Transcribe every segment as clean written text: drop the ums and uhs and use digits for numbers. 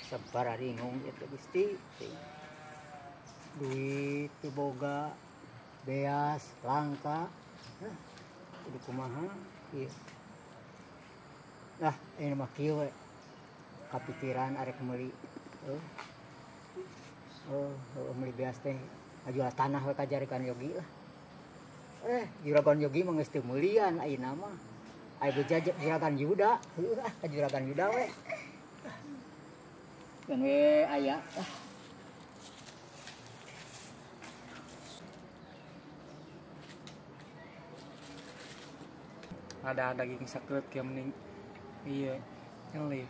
Sabar ringung itu Gusti. Duit teu boga, beas langka. Kudu kumaha ieu. Nah, ini mah kieu we. Kapikiran arek meuli. Meuli beas teh ngajual tanah we ka Juragan Yogi lah. Juragan Yogi mah geus teu meulian ayeuna mah. Aya beja Juragan Yuda, heuh ka Juragan Yuda we. Kan we aya ada daging sakret kayak mending iya nyelip.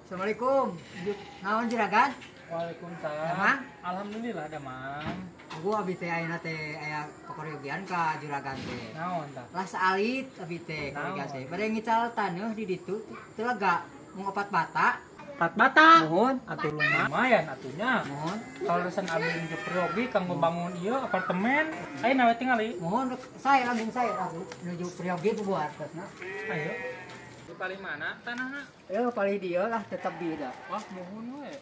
Assalamualaikum. Naon Juragan? Waalaikumsalam. Mang? Alhamdulillah ada mang. Aku abi teh ayeuna teh aya kokoryogian ka Juragan teh. Naon tah? Lah saalit abi teh kokoryogian. Bade ngical taneuh di ditu teu lega mung 4 bata. 4 bata. Nuhun. Atuh lumayan atunya. Mohon. Kalau resan abdi untuk peryogi kanggo bangun ieu apartemen, ayeuna we tingali. Mohon saya langsung saya menuju Priyogi buat terusna. Ayo. Di paling mana tanahna? Paling dia lah tetap beda. Wah, mohon we.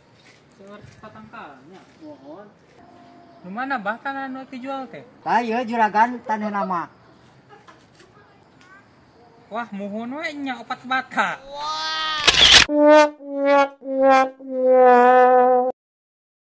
Seueur patangkalnya. Mohon. Nu mana bah tanah nu dijual teh? Tah ieu Juragan taneuh nama. Wah, mohon we nya 4 bata. Wow.